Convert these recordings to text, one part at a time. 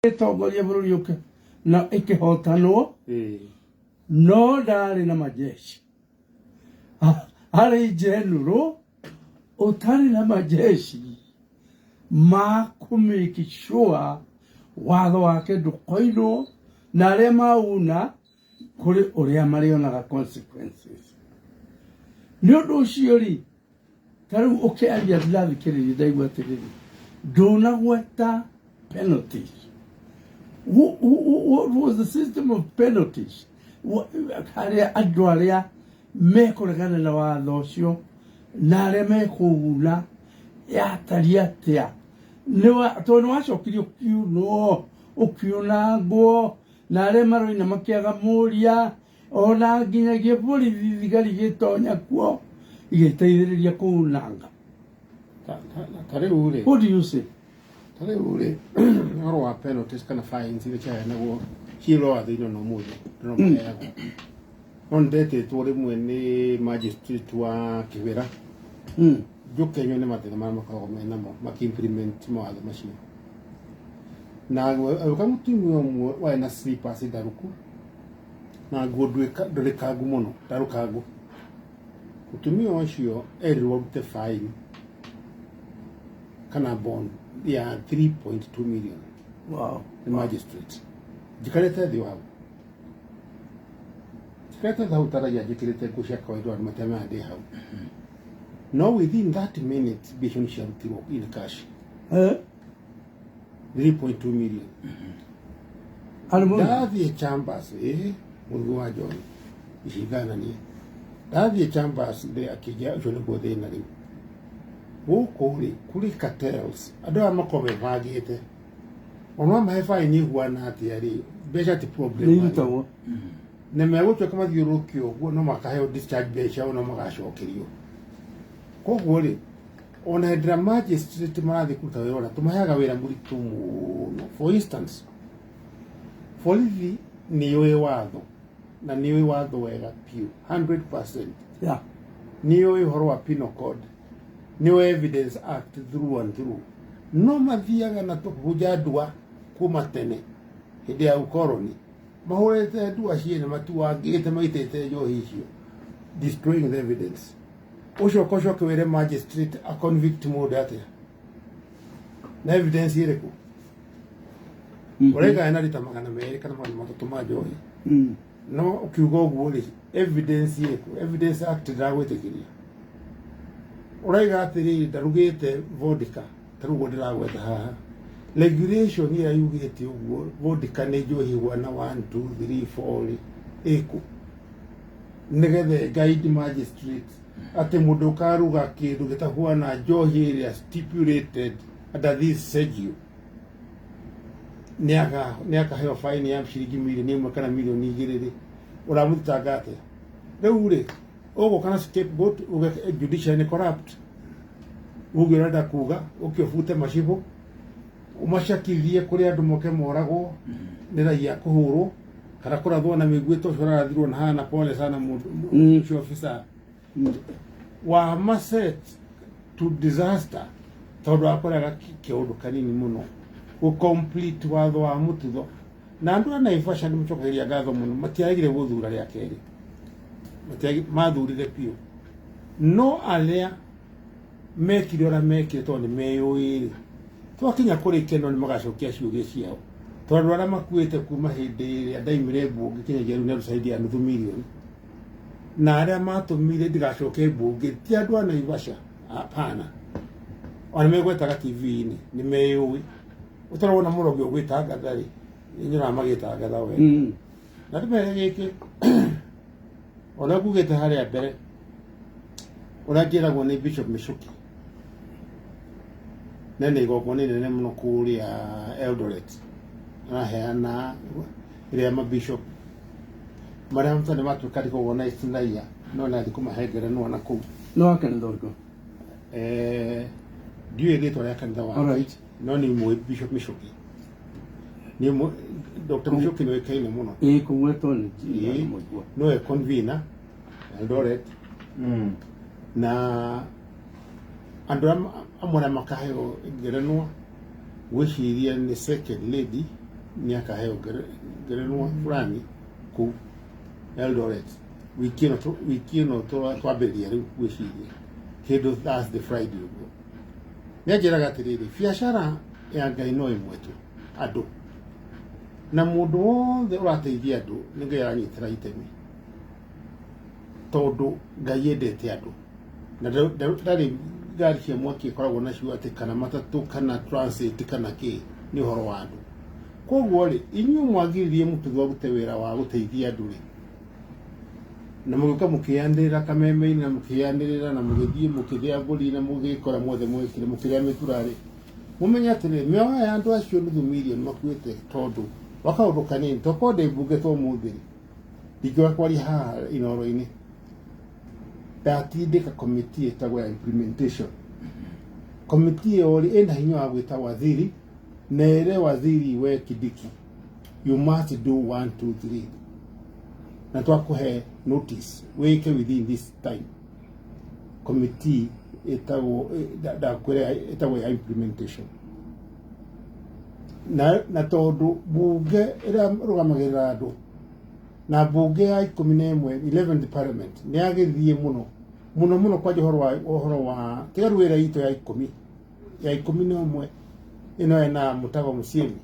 Tongoria bũrũri ũke na ĩkĩhotanwo no ndarĩ na majeshi harĩ general ũtarĩ na majeshi ma make sure watho wake ndũkoinwo na arĩa mauna kũrĩ ũrĩa marĩonaga consequences. Nĩ ũndũ ũcio rĩ tarĩu ũkĩaria ndirathikĩrĩria ndaigua atĩrĩrĩ ndũnagweta penalties. What was the system of penalties? Harĩa andũ arĩa mekũregana na watho ũcio na arĩa mekũuna yatariĩ atĩa tondũ nĩwacokirie ũkiunangwo na arĩa maroina makĩaga mũria ona nginyagia borithi thigari gĩtonya kuo igĩteithĩrĩria kũunanga. What do you say? Tarĩu ũhoro wa penalties kana fines iria ciaheanagwo ciĩrwo watho-inĩ no mũthĩ no maheagwo no nĩndetĩtwo rĩmwe nĩ magistrate wa Kĩbĩra njũkenywo nĩ mathĩna marĩa makoragwo menamo maki-implement mawatho macio na agĩũka mũtumia ũmwe warĩ na slippers ndarũku na nguo ndũrĩkangu mũno ndarũkangu. Mũtumia ũcio erirwo arute fine kana bond ya 3.2 million. Wow. The magistrate. Jikarete thĩ wao. Jikarete thau taragia jikirete ngucia kawaida wa matema ande hau. No within that minute bishon sharutirwo in cash. 3.2 million. Davi chambers mungu wa John. Ishigana ni. Davi chambers de akija jone bode na riu. Kuri cartels andũ aya makobe magĩte ona mahefa ni huana atia ri beca ti problem nĩitagwo na megũtuĩka mathiũrũrũkio ũguo no makaheo discharge beca ona magacokerio. Koguo ri ona hĩndĩ ĩrĩa magistrate marathiĩ kũruta wĩra ũrĩa tũmaheaga wĩra mũritũ mũno. For instance borithi nĩyũĩ watho na nĩyũĩ watho wega piũ 100%. Nĩyũĩ ũhoro wa penal code, no evidence act through and through. No mathiaga na tũkũnja ndua kuma tene hĩndĩ ya ukoroni mahũrĩte ndua ciene matuangĩte maitĩte njohi icio destroying the evidence. Ũcoke wĩre magistrate a convict mũndũ atĩa na evidence ĩrĩkũ ũreka ena rita magana merĩ kana magana matatũ ma njohi no ũkiuga ũguo rĩ evidence ĩrĩkũ? Evidence act ndagwĩtĩkĩria. Uraiga atiri ndarugite vodka tarugo ndiragweta haha regulation ira yugite uguo vodka ni njohi wana 1 2 3 4 eko negethe guide magistrate ate mundu karuga kindu gitahuana njohi ira stipulated under this schedule niaka hewa fine ya shilingi milioni 1 kana milioni 2 uramutagate riu ri ogo kana scapegoat uga judiciary corrupt ugirada kuga ukifute mashibo umashakithie kuri andu moke moragwo ni raia kuhurwo kana kurathwo na miguito curathirwo na hana pole sana mundu officer wa maset to disaster tondu akoraga kiundu kanini muno u complete watho wa mututho na andu ana ifasha nimucokeria gatho muno matiagire guthura ria keri mathurire piũ no arĩa mekire ũrĩa mekire tondũ nĩmeyũĩ twakinya kũrĩ keno nĩmagacokia ciũria ciao tondũ arĩa makuĩte kuma hĩndĩ ĩrĩa ndaimire mbunge kinyagia rĩu nĩarũcaidi ya nuthu mirioni na arĩa matũmire ndigacoke mbunge ti andũ a Naivasha hapana ona megwetaga TV-inĩ nĩmeyũĩ ũtarona mũrogi ũgwĩtangatha rĩ inyora magĩtangatha wega na ndĩmere gĩkĩ ona kugete harĩa mbere ũrangĩragwo nĩ Bishop Michuki nene igongona nene mũno kũrĩa Eldoret araheana ĩrĩa mabishop marĩa mtane matuĩka recognized naia no nathi kũmahengere no na kũu no akanitha ũrĩkũ ndiũĩ rĩtwa rĩa kanitha wao no nĩ mũĩ Bishop Michuki ni Dr. Michuki nĩ oĩkaine mũno kũgwetwo nĩ no convener Eldoret na andũ amwe makaheo ngerenwa gwĩciria nĩ second lady niaka heo gerenwa fulani ku Eldoret wiki no to twaberia riu gwiciria kindu Thursday Friday uguo nianjiraga atiriri biacara ya Ngai no imwe tu andu na mundu wothe urateithia andu ni Ngai aranyitira itemi tondu Ngai endete andu na ndari ngari cia mwaki ikoragwo nacio ati kana matatu kana transit kana ki ni horo wa andu koguo ri inyu mwagiririe mututho gute wira wa guteithia andu ri na muguka mukiandirira kameme-ini na mukiandirira na mugithie mukithia mburi na mugikora mothe mwikire mukiria miturari mumenya atiri mioyo ya andu acio nuthu million makuite tondu wakaundu kanini tokonde mbunge to muthiri ndikiwa kwari haha inoro-ini ndatindika committee etagwo ya implementation committee iyo ri ena hinya wa gwita waziri na ere waziri we Kidiki you must do 1 2 3 na twakuhe notice weke within this time committee etagwo ya implementation na tondu bunge ira rugamagirira andu na bunge ya 11 parliament ni agithie muno kwa uhoro wa tigaruira ito ya 11 ino ena Mutago Musyimi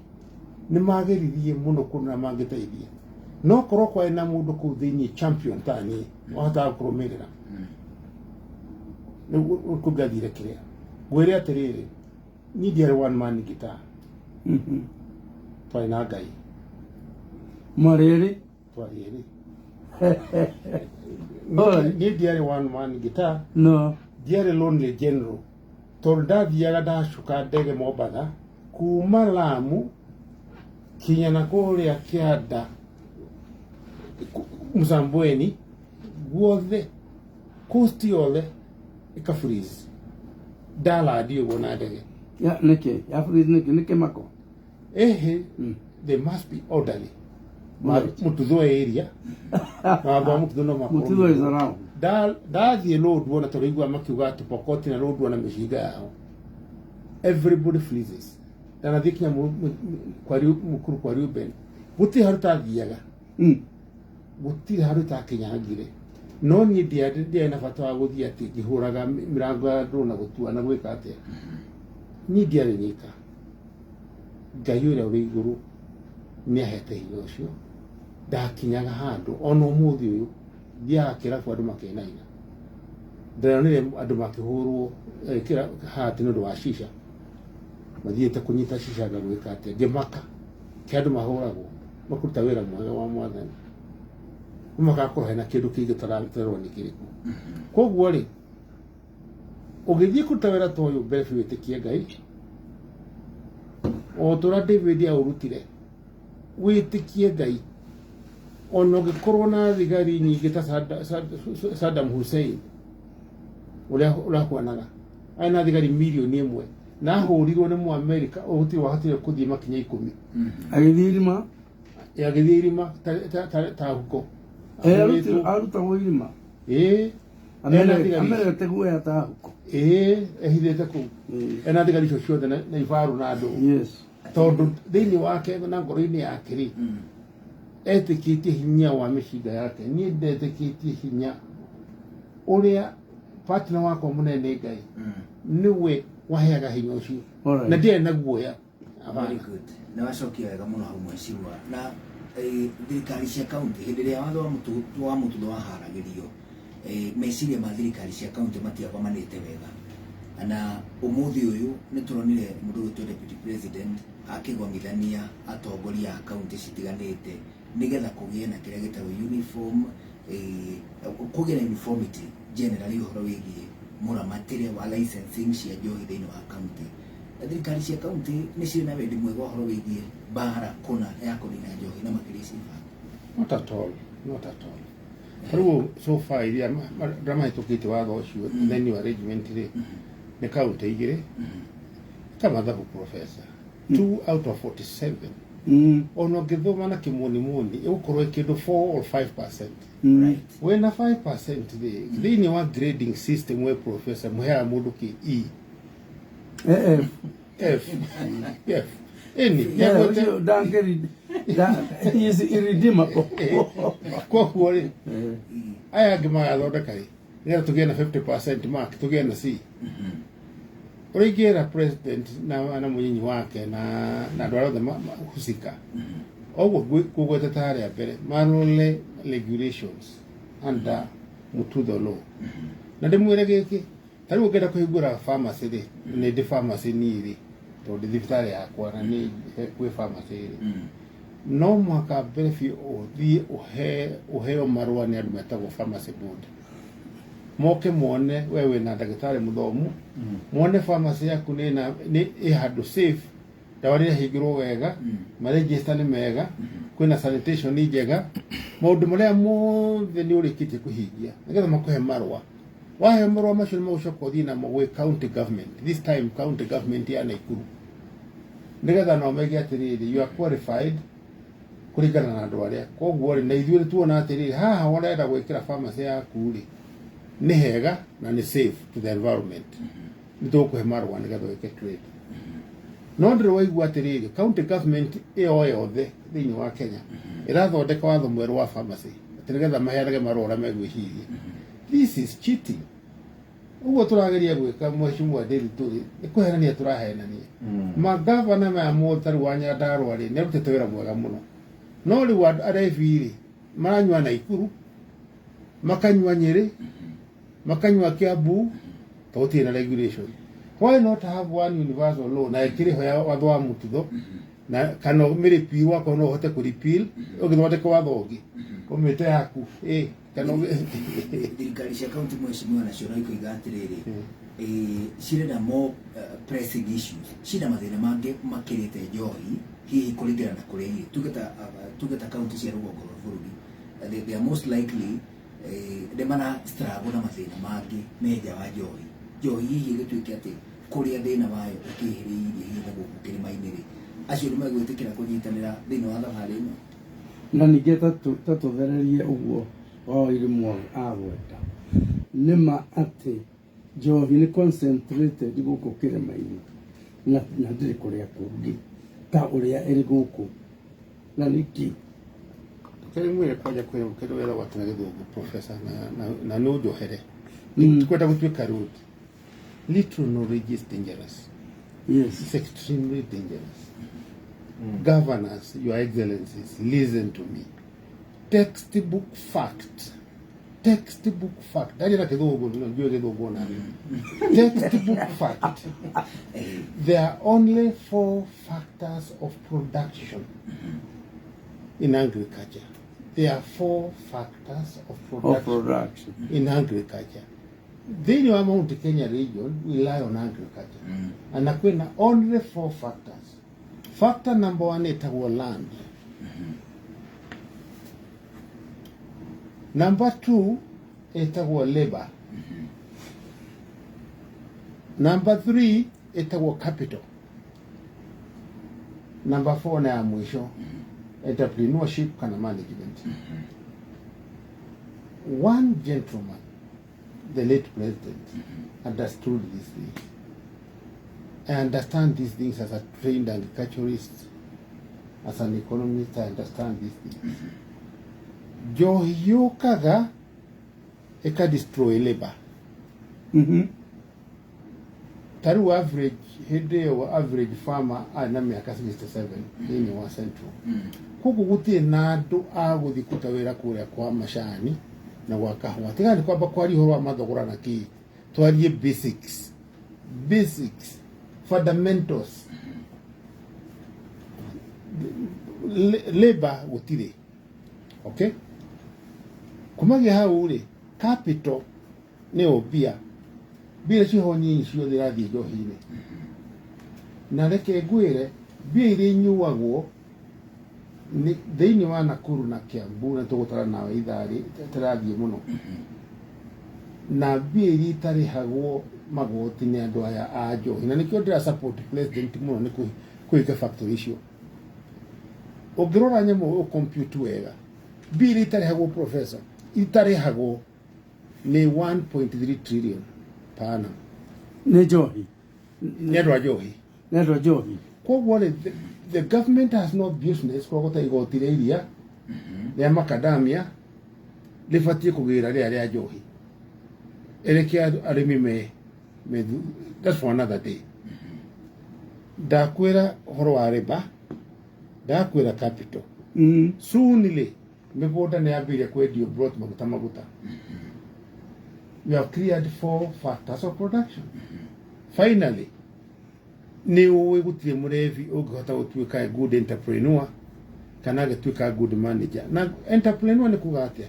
ni magiririe muno kuna mangiteithia no korwo kwa ena mundu ku thiini champion tani wahota kurumirira ni kugathire kiria gwire atiriri ni ndiari one man guitar twaina Ngai mariri twariri ni ndiari one man guitar no ndiari lonely general tonda thiaga ndacuka ndege Mombatha kuma Lamu kinya na kuria Kianda Mzambweni guothe coast yothe ikafreeze dala dio gona ndege ya neke ya freeze neke mako they must be orderly mututho area na mututho no mako mututho is around da thie road wona turaigua makiuga ati Pokoti na road wona mishiga yao everybody freezes dana thikinya mukuru kwa Ruben guti haruta thiaga guti haruta kinyagire no ni dia na bata wa guthia ati ngihuraga mirango ya andu na gutua na gwika ati ni dia nyika Ngai uria uri iguru ni ahete hiyo ucio ndakinyaga handu ono muthi uyu dia akira kwa andu makenaina ndanire andu makihurwo kira hati no wa shisha mathiete kunyita shisha na gwika ati ngimaka kiandu mahuragwo makuruta wira mwega wa Mwathani umakakorwo hena kindu kingi tararutirwo ni kiriku koguo ri ugithie kuruta wira ta uyu mbere biu itikie Ngai o tura David aurutire witikie Ngai ono gikorwo na thigari nyingi ta Saddam Hussein uria kwanaga aina thigari milioni 1 na hurirwo ni America uti wahatire kuthie makinya 10 agithirima yagithirima ta huko aruta wirima amere teguo ya ta huko ehithete ku ena thigari cio ciothe na ibaru na andu yes tondu thiini wake na ngoro-ini yake ri etikitie hinya wa mishiga yake ni ndetikitie hinya uria partner wako munene Ngai niwe waheaga hinya ucio na ndiye na guoya very good na wacokia wega muno hau mwecirwa na thirikari cia kaunti hindi ria watho wa mututho waharagirio meciria ma thirikari cia kaunti matiagomanite wega na umuthi uyu ni turonire mundu witwa deputy president akigomithania atongoria a kaunti citiganite nigetha kugie na kiria gitaro uniform kugie na uniformity generally uhoro wigie muramatire wa licensing cia njohi thiini wa kaunti thirikari cia kaunti ni ciina wendi mwega uhoro wigie bara kuna ya kunina njohi na makirisi not at all Pero so far iria drama itukite watho ucio then your arrangement ri ni kaunti igire kama thabu professor 2 out of 47 ono githoma na kimuni igukorwo ikindu 4 or 5%. Right. Wena 5% thini wa grading system we professor muhea mundu ki F Eni, Yeah, dangeri he is irredeemable. Kwa kuori. Aya gima thondeka ri. Ngira tugie na 50% mark, tugie na C. Oigera president na munyinyi wake na ndwaro the husika. Ogwo kugweta tare ya mbere marole regulations under Mututho law. Na ndimwire giki tari ukenda kuhingura pharmacy ri ni ndi pharmacy niri to thibitari yakwa na ni kwi pharmacy ri no mwaka mbere fi othie uheo marua ni andu metagwo pharmacy board moke muone wewe na ndagitari muthomu muone pharmacy yaku ni ihandu safe dawa ria hingirwo wega maregister ni mega kwina sanitation ni njega maundu maria mothe ni urikitie kuhingia nigetha makuhe marua wahe marua macio ni magucoka uthii namo gwi county government, this time county government ya Naikuru nigetha no mege atiriri you are qualified kuringana na andu aria koguo ri na ithuĩ tuona atiriri haha urenda gwikira pharmacy yaku ri ni hega na ni safe to the environment ni tukuhe marua nigetha wike trade no ndire waigua atiriri county government iyo yothe thiini wa Kenya irathondeka watho mweru wa pharmacy nigetha maheanage marua uria megwiciria. This is cheating. Ugo turageria gwika mheshimiwa David Turi ikuhenania turahenania magavana ma motari wa Nyandarua ri nerutete wira mwega muno no ri wa areviri maranywa Naikuru makanywa Nyeri makanywa Kiambu tauti na regulation. Why not have one universal law na ikiriho ya watho wa Mututho na kana miripi wako no hote ku repeal ugithondeka watho ungi umite yaku kana thirikari cia kaunti mheshimiwa national ikoiga atiriri cirenda more pressing issues cina mathina mangi makirite njohi hihi kuringana na kuria iri tugeta kaunti cia rugongo rwa bururi they are most likely demana struggle na mathina mangi meja wa njohi hihi gituike ati kuria thina wayo ukihiriirie hihi guku kirima-ini ri acio ni megwitikira kunyitanira thini wa thabari ino na ningĩ tatuthererie ũguo o irimwo agweta nĩma atĩ njohi nĩ concentrated gũkũ kĩrĩma-inĩ na ndĩrĩ kũrĩa kũngĩ ta ũrĩa ĩrĩ gũkũ na nĩkĩ keri mwire kwaja kwĩrwo wĩra gwake na gĩthũngũ professor na nĩ ũnjohere kwenda gũtuĩka road little knowledge is dangerous. Yes, it's extremely dangerous. Governors, your excellencies, listen to me. Textbook fact. Textbook fact. Textbook fact. There are only 4 factors of production in agriculture. There are 4 factors of production in agriculture. Then your Mount Kenya region rely on agriculture. And akwena only 4 factors. Factor number 1 is our land. Number 2 is our labor. Number 3 is our capital. Number 4 na mwisho entrepreneurship and management. One gentleman, the late president, understood these things. I understand these things as a trained agriculturist, as an economist. I understand these things. Njohi yukaga eka destroy labor. Taru average hede wa average farmer ana miaka 67 thini wa central. Kuku gutie na andu aguthikuta wira kuria kwa mashani na gwa kahwa. Tiga ni kwamba kwari horwa mathogora na ki twarie basics fundamentals. Labor gutire. Okay? Kumage hau ri capital ni obia. Bia ciho nyinyi cio thirathi njohi-ini. Na reke ngwire bia iri nyuagwo ni thiini wa Nakuru na Kiambu na tugutara nawe ithari tirathie muno. Na bia iri tarihagwo magoti ni andu aya a njohi na nikio ndira support president muno ni kuika factory icio. Ungirora nyamu compute wega bia iri tarihagwo professor itarihagwo ni 1.3 trillion per annum. Nĩ njohi. Nĩ andũ a njohi. Nĩ andũ a njohi. Koguo the government has no business kogota igoti ria iria ria macadamia ribatie kugira ria njohi erekia arimi me that's for another day. Ndakwira horo wa riba ndakwira capital soonly migunda ni yambire kwendio brought maguta you have cleared 4 factors of production. Finally ni uwe gutire murevi ungihota gutuika a good entrepreneur kana gatuika good manager. Na entrepreneur ni kuga atia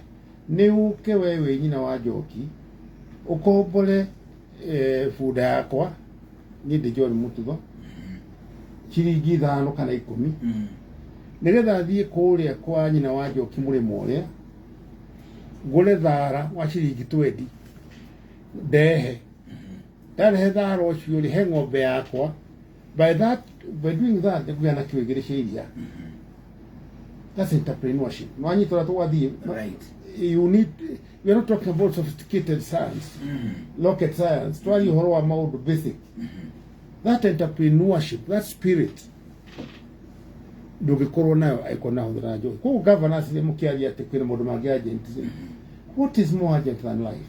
ni uke wewe nyina wa njoki ukombole fuda yakwa ni de John Mututho ciringi 5 kana 10 nigetha thie kuria kwa nyina wa njoki murimo uria ngure thara wa ciringi 20 ndehe ndarehe thara ucio rihe ng'ombe yakwa. By doing that, we are not going to that's entrepreneurship. Right. You need. We are not talking about sophisticated science, rocket science. To you horror about basic. That entrepreneurship, that spirit. Do the corona icon now that I do. Who governors the Mukiaria take the Modomagi agent? What is more urgent than life?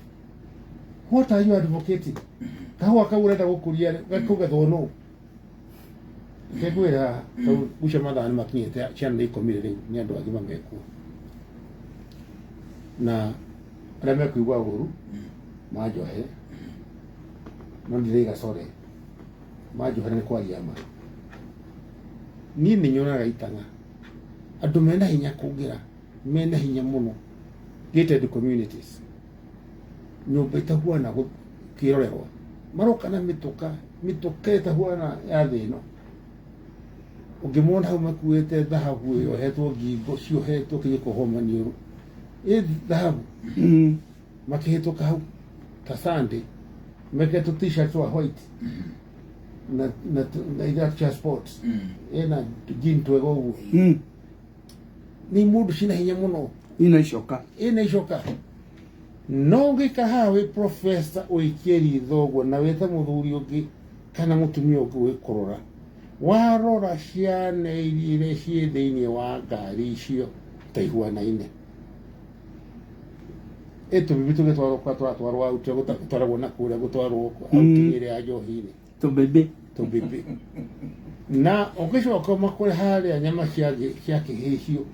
What are you advocating? How can we let a courier? No. Kegwira usha madani makinyete channel ikomire riu ni andu agima meku na ara mekuigwa uru majohe no ndiriga sore majohe ni kwaria ma ni nyonaga itanga andu mena hinya kugira mena hinya muno gated communities nyumba itahuana gukirorerwa maroka na mituka itahuana ya thino ukimwona hau makuete dhahabu yohetwo ngingo ciohetwo kinyiko homa niuru dhahabu makihituka hau ta Sunday meketo t-shirt wa white na ida sports ena jean twego uguo ni mundu cina hinya muno ina icoka no ngikahawe professor uikeri thoguo na wete muthuri ungi kana mutumia ungi wikurora warora ciana iria cie thiini wa ngari icio taihuanaine eto bibitu getwaro kwa twatwarwo out gutwarwo na kuria gutwarwo out ire ya njohi-ini to bebe na ukicoka makore haria nyama cia kihicio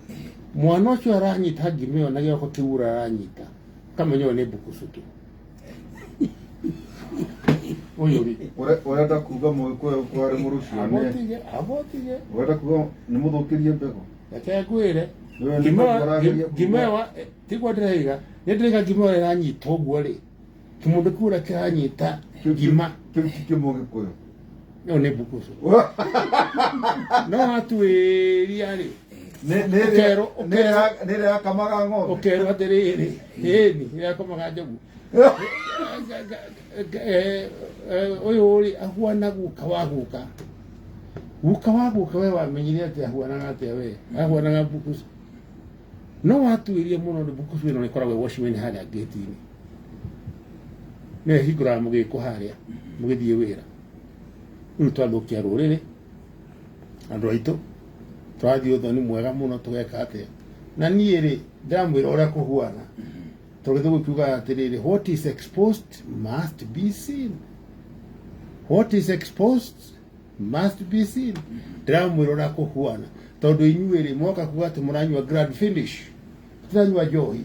mwana ucio aranyita ngimeo na gioko kiura aranyita kamenyo ni bukusutu oyuri urenda kuga mwikoyo kwari murucio abotige urenda kuga ni muthukirie mbego yake gwire gimewa tigwa ndreiga ndreiga gimewa iranyita uguo ri kimundu kura kiranyita gima kimugikuyo no ni bukusu no atuiria ri nere akamaga ng'ombe okero atiriri ni yakamaga njogu uyu uri ahuana guka waguka we wamenyire ati ahuanaga atia we ahuanaga bukusu no watuirie muno ni bukusu ino nikoragwo washimeni haria gate-ini ne higura mugiko haria mugithie wira riu twathukia ruriri andu aitu twathie uthoni mwega muno tugeka atia na nie ri ndamwira uria kuhuana tugithu gukiuga atiriri what is exposed must be seen. What is exposed must be seen. Ndamwira uria kuhuana tondu inyuiri mwoka kuga ati muranyua grand finish turanyua njohi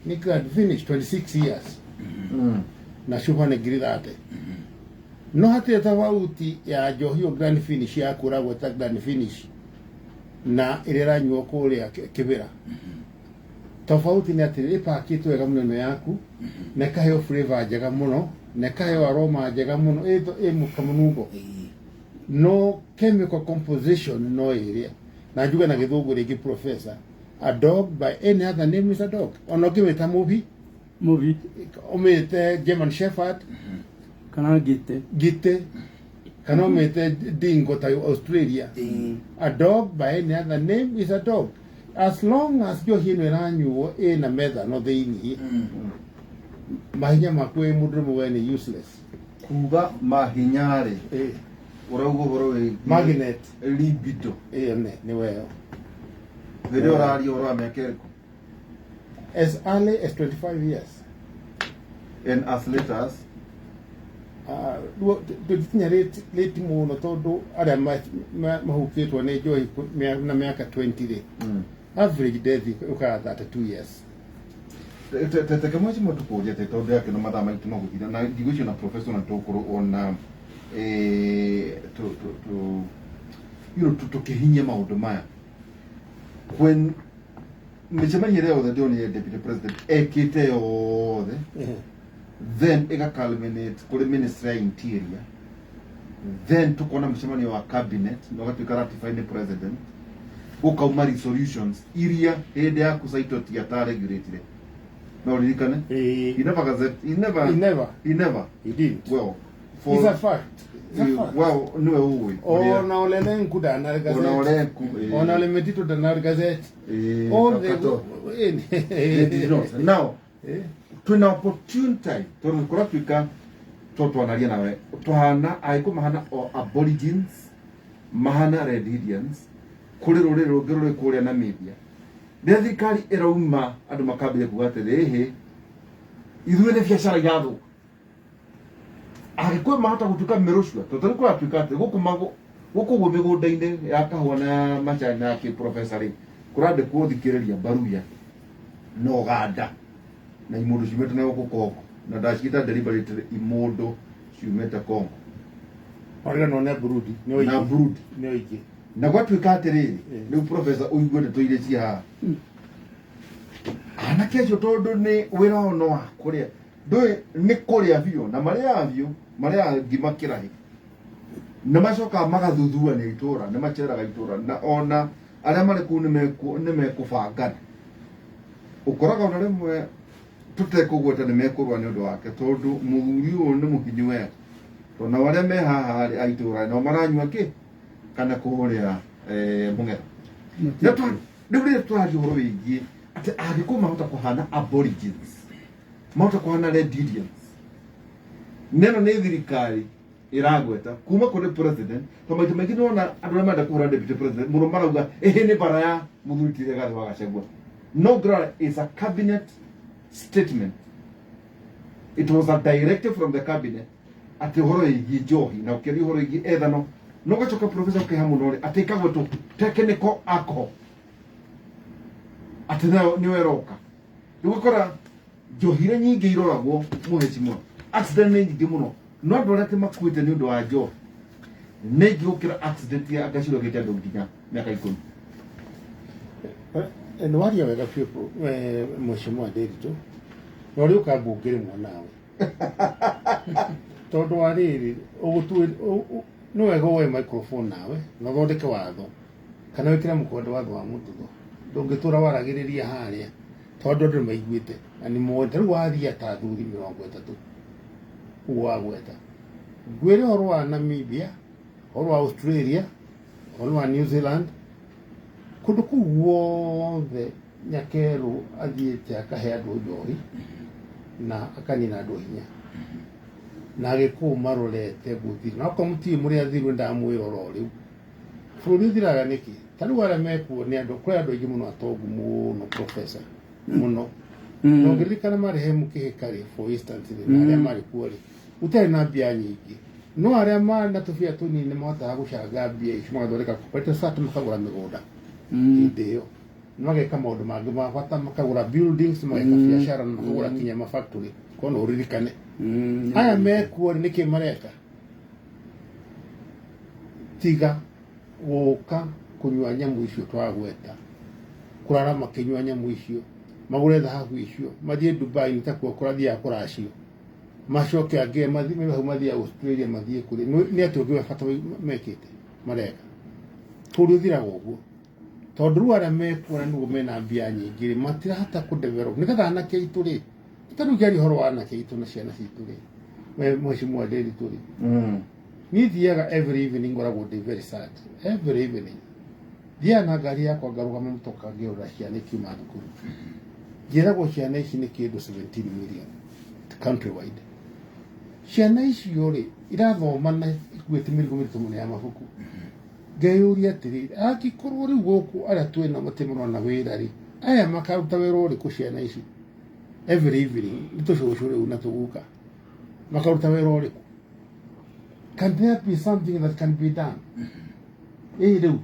ni grand finish 26 years na shuha ne gridate no hati tofauti ya njohi o grand finish ya kuragwo ta grand finish na ireranyua kuria kibira tofauti ni ati ipakitwo wega muno yaku na kaheo flavor njega muno na kaheo aroma njega muno mukamunungo no chemical composition no area na juga na githungu ringi professor a dog by any other name is a dog ono kimeta movie omete German Shepherd kana gite kana omete dingo ta Australia a dog by any other name is a dog as long as yo hino ranyu na metha no theini mahinya makwe mundu mwe ni useless kuga mahinyare uraugo horo we magnet libido ni wewe video radio ora mekereko as early as 25 years and as late as tukinya late muno tondu aria mahukitwo ni njohi na miaka 20 ri average death uka 32 years teke mwachi mtu koje te tondu yake no mathama itu no guthira na ndigwicio na professor na tokoro ona tukihinya maundu maya when micemania ria othe ndioni deputy president ekite yothe then ega culminate kuri ministry ya interior then tukona mcemanio wa cabinet no gatuika ratified president ukauma resolutions iria hende ya kusaitoti ya ta regulatory no ririkane he never gazette he never he did well for it's a fact well no uwe ona ole nkuda na gazette ona ole metito na gazette all the now tuna opportune time tondu kura twika totwanaria nawe tuhana aiko mahana o aborigines mahana red Indians kuri ruriri rungi ruri kuria Namibia ria thirikari irauma andu makambire kuga atirihi ithuĩ nĩ biacara igathuka agĩkũyũ mahota gũtuĩka mĩrũcua tondũ kũra tuĩka atĩ gũkũ guo mĩgũnda-inĩ ya kahũa na macani na kĩ-professor rĩ kũrandĩkwo thikĩrĩria Mbaruya na Ũganda na imundu ciumĩte na gũkũ Kongo na ndacigĩta deliberately imundu ciumĩte Kongo organo na Burundi na Burundi nĩ oingĩ na gwatuĩka atĩrĩrĩ rĩu professor ũigue ndeto iria ci haha anake acio tondũ nĩ wĩra ono wa kũrĩa ndũĩ nĩ kũrĩa biũ na marĩa biũ marĩa ngima kĩrahi na macoka magathuthuania itũra nĩ maceraga itũra na ona arĩa marĩ kũu nĩ mekũbangana ũkoraga ona rĩmwe tũtekũgweta nĩ mekũrũa nĩ ũndũ wake tondũ mũthuri ũyũ nĩ mũhinyu wega tondũ na arĩa me haha a itũra no maranyua kĩ kana kũhũrĩra mũng'etho rĩu rĩrĩa tũraria ũhoro wĩgiĩ atĩ angĩkorwo mahota kũhana aborigines mahota kũhana red Indians neno nĩ thirikari iragweta kuma kũrĩ president to maita maingĩ nĩwona andũ arĩa marenda kũhũra deputy president mũno marauga ĩhĩ nĩ mbara ya mũthuri ti Rigathĩ wa Gachagua no girl is a cabinet statement. It was a directive from the cabinet ati horo igi njohi na ukiri horo igi ethano no gacoka professor Kihamunore ati kagwetu technical alcohol ati ni weroka ndugukora njohire nyingi iroragwo muhecimwa accident ni nyingi muno no andu arĩa makuĩte nĩ ũndũ wa njohi nĩ ingĩ gũkĩra accident ya gaciro gĩte andũ nginya mĩaka 10 nĩ waria wega biũ mheshimiwa Nderitu no rĩu kambũngĩrĩmwo nawe tondũ wa rĩrĩ nĩ wega woe microphone nawe na ũthondeke watho kana wĩkĩre mũkonde watho wa mũtutho ndũngĩtũra waragĩrĩria harĩa tondũ andũ nĩmaiguĩte na nĩ moete rĩu wathia ta athuri 30 ũguo wagweta ngwĩre ũhoro wa Namibia ũhoro wa Australia ũhoro wa New Zealand kũndũ kũu guothe Nyakeru athiĩte akahe andũ njohi na akanina andũ hinya na agĩkũũ marorete gũthiri na okorwo mũtirĩ mũrĩ athiru ndamwĩrora rĩu bũrũri ũthiraga nĩkĩ ta rĩu arĩa mekuo nĩ andũ kũrĩ andũ aingĩ mũno atongu mũno professor mũno na ũngĩririkana marĩhe mũkĩhĩka rĩ for instance na arĩa marĩ kuo rĩ ũtarĩ na mbia nyingĩ no arĩa marĩ na tũbia tũnini mahotaga gũcanga mbia icio magathondeka cooperative sat makagũra mĩgũnda hĩndĩ ĩyo mageka maũndũ mangĩ ma bata makagũra buildings mageka biacara na makagũra kinya mafactory kono ũririkane aya mekuo rĩ nĩkĩ mareka tiga gũka kũnyua nyamũ icio twagweta kũrara makĩnyua nyamũ icio magũre thahabu icio mathiĩ Dubai nĩ takuo kũrathiaga kũracio macoke angĩ mathiĩ Australia mathiĩ kũrĩ nĩ atĩ ũngĩ bata mekĩte mareka bũrũri ũthiraga ũguo tondũ rĩu arĩa mekuo na nĩguo mena mbia nyingĩ matirahota kũdevelop nĩgetha anake aitũ rĩ tondũ kĩari ũhoro wa anake aitũ na ciana citũ rĩ mheshimiwa Nderitu rĩ niĩ thiaga every evening ngoragwo ndĩ very sad every evening thiaga na ngari yakwa ngarũgama mũtoka ngĩrora ciana ikiuma thukuru njĩragwo ciana ici nĩ kĩndũ 17 million country wide ciana icio rĩ irathoma na itukuĩte mĩrigo mĩritũ mũno ya mabuku ngeyũria atĩrĩrĩ angĩkorwo rĩu gũkũ arĩa twĩna matĩmũrona wĩra rĩ aya makaruta wĩra ũrĩkũ ciana ici every evening nĩ tũcũcũ rĩu na tũguka makaruta wĩra ũrĩkũ can there be something that can be done rĩu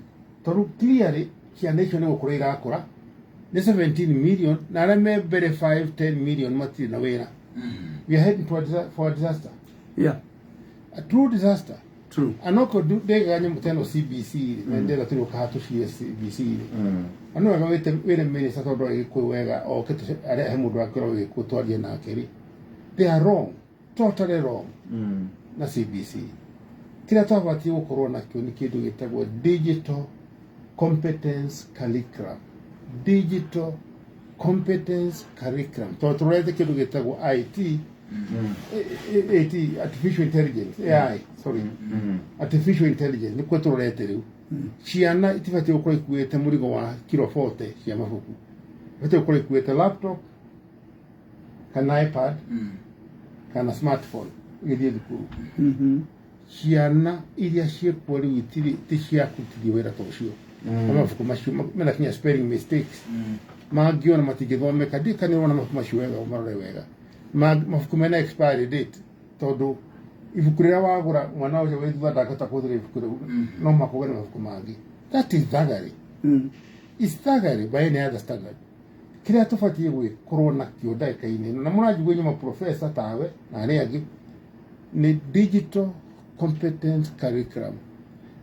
tondũ clearly ciana icio nĩ gũkũra irakũra nĩ 17 million na arĩa me mbere 5-10 million matirĩ na wĩra we are heading for a disaster a true disaster True. Anoko ndega nyamũ teno CBC na ndega tũrĩ kahatu CBC ano wega wĩre minister tondũ agĩkũĩ wega okĩte arĩa he mũndũ akĩrwo gĩkũtwaria nake rĩ they are wrong totally wrong na CBC kĩrĩa twabatiĩ gũkorwo nakĩo nĩ kĩndũ gĩtagwo digital competence curriculum digital competence curriculum tondũ tũrete kĩndũ gĩtagwo IT artificial intelligence AI sorry artificial intelligence nĩ kwetu rorete rĩu ciana itibatiĩ gũkorwo ikuĩte mũrigo wa kilo 40 cia mabuku ibatiĩ gũkorwo ikuĩte laptop kana iPad kana smartphone igĩthiĩ thukuru ciana iria ciĩkuo rĩu itirĩ ti ciakutithio wĩra ta ũcio mabuku macio mena kinya spelling mistakes mangĩona matingĩthomeka ndikanĩrwo na mabuku macio wega marore wega mabuku mena expiry date tondũ ibuku rĩrĩa wagũra mwana ũcio wĩ thutha ndangĩhota kũhũthĩra ibuku rĩu no makũgũre na mabuku mangĩ that is thuggery is thuggery by any other standard kĩrĩa tũbatiĩ gwĩkorwo nakĩo ndagĩka-inĩ ĩno na mũranjigua nyuma professor tawe na arĩa angĩ nĩ digital competence curriculum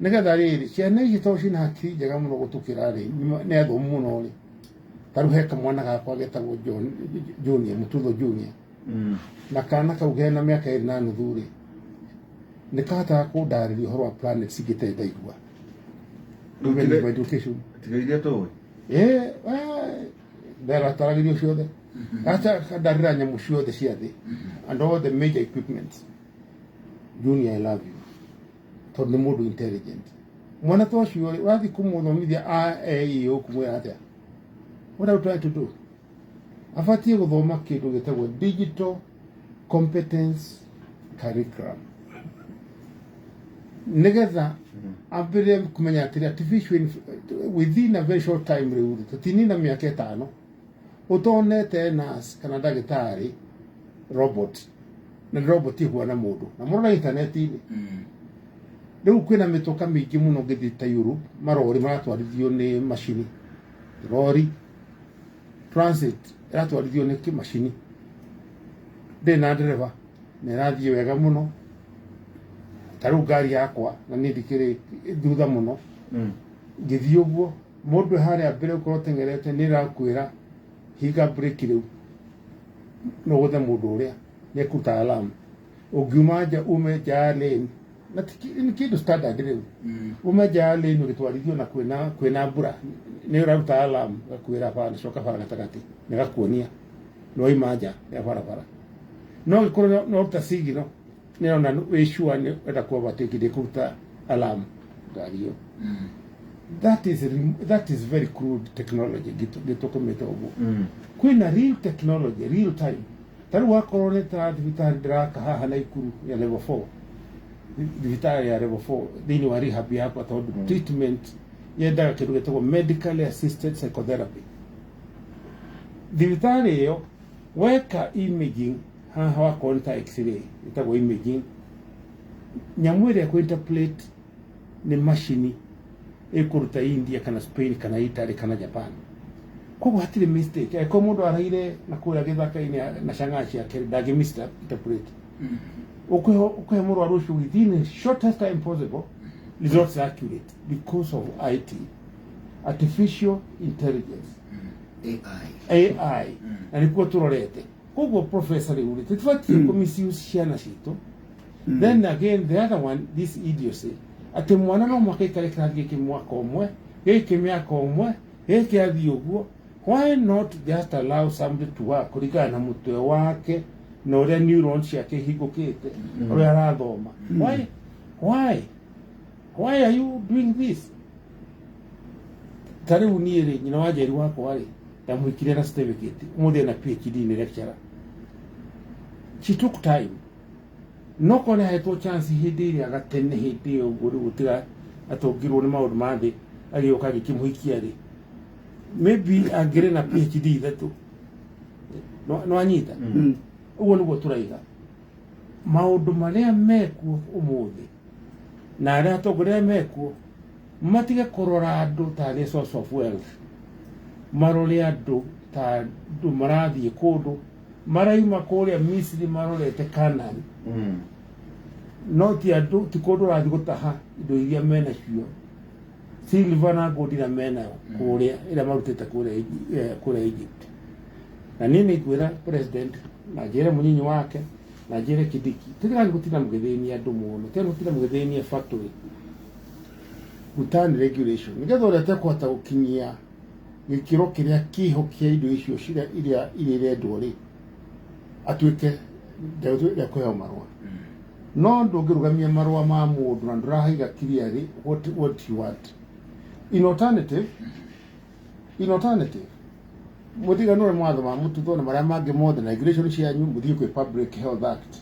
nĩgetha rĩrĩ ciana ici to ciĩna hakiri njega mũno gũtũkĩra rĩ nĩ athomu mũno rĩ tarĩu he kamwana gakwa getagwo Junior Mũtutho Junior na kana kau kena mĩaka 2 na nuthu rĩ nĩ kahotaga kũndarĩria ũhoro wa planet cingĩtarĩ ndaigua education tigaire tũĩ ndarataragĩrio ciothe ndarĩra nyamũ ciothe cia thĩ and all the major equipment Junior I love you tondũ nĩ mũndũ intelligent mwana ta ũcio wathiĩ kũmũthomithia ũkũmwĩra atĩa what are you trying to do abatiĩ gũthoma kĩndũ gĩtagwo digital competence curriculum nĩgetha ambĩrĩrie kũmenya atĩrĩ artificial within a very short time rĩu tũtinina mĩaka 5 ũtonete nurse kana ndagĩtarĩ robot na robot ĩhuana mũndũ na mũrona intaneti-inĩ rĩu kwĩna mĩtoka mĩingĩ mũno ngĩthiĩ ta Europe marori maratwarithio nĩ macini lori transit iratwarithio nĩ kĩmacini ndĩ na ndereba nĩ ĩrathiĩ wega mũno tarĩu ngari yakwa na niĩ ndikĩrĩ thutha mũno ngĩthiĩ ũguo mũndũ harĩa mbere ũkorwo tengerete nĩ ĩrakwĩra higa break rĩu no gũthe mũndũ ũrĩa nĩ kũruta alarm ũngiuma nja ume nja lane na nĩ kĩndũ standard rĩu ume nja lane ũgĩtwarithio na kwĩna mbura nĩ ũraruta alarm gakwĩra bara coka bara gatagatĩ nĩ gakuonia no ima nja ya barabara no gĩkorwo no ruta signal nĩ ona wĩ sure nĩ enda kũovertake ndĩkũruta alarm ngari ĩyo that is very crude technology gĩtũkũmĩte ũguo kwĩna real technology real time tarĩu wakorwo nĩ ta thibitarĩ ndĩraka haha Naikuru ya level 4 thibitarĩ ya level 4 thĩinĩ wa rehab yakwa tondũ treatment yendaga kĩndũ gĩtagwo medically assisted psychotherapy thibitarĩ ĩyo weka imaging haha wakorwo nĩ ta x-ray ĩtagwo imaging nyamũ ĩrĩa kũ-interpret nĩ macini ĩkũruta India kana Spain kana Italy kana Japan koguo hatirĩ mistake ko mũndũ araire na kũrĩa gĩthaka-inĩ na cang'aa ciake ndangĩ misinterpret ũkũhe mũrwaru ũcio within the shortest time possible results accurate because of IT artificial intelligence AI na nĩkuo tũrorete koguo professor rĩu tũbatiĩ kũ-misuse ciana citũ then again the other one this idiocy atĩ mwana no mwaka ikare kĩrathi gĩkĩ mwaka ũmwe gĩkĩ mĩaka ũmwe gĩkĩ athiĩ ũguo why not just allow somebody to work kũringana na mũtwe wake na ũrĩa neurons ciake ihingũkĩte ũrĩa arathoma why are you doing this tarĩu niĩ rĩ nyina wa Njeri wakwa rĩ ndamwĩkire na certificate ũmũthĩ na PhD nĩ lecturer she took time no kone hetwo chance hindi ria gatene hindi uguo riu gutiga atongirwo ni maundu mathi agioka gikimuhikia ri maybe angire na PhD ithatu no anyita uguo niguo turaiga maundu maria mekuo umuthi na aria atongoria mekuo matige kurora andu ta ni source of wealth marore andu ta andu marathie kundu maraima kuria Misiri marorete Canaan no ti andu ti kundu rathi gutaha indo iria mena cio silver na gold na mena kuria ira marutete kuria Egypt na nini kwira president na jere munyinyi wake na jere Kidiki tigira gutina mugethenia andu muno tena gutina mugethenia factory gutani regulation nigetha urete kuhota gukinyia gikiro kiria kiho kia indo icio cira iria irendwo ri atuike ya kuheo marua no ndungirugamia marua ma mundu na ndurahaiga clearly what you want in alternative muthiganure mwatho ma mututho na maria mangi mothe na regulation cianyu muthie kwi Public Health Act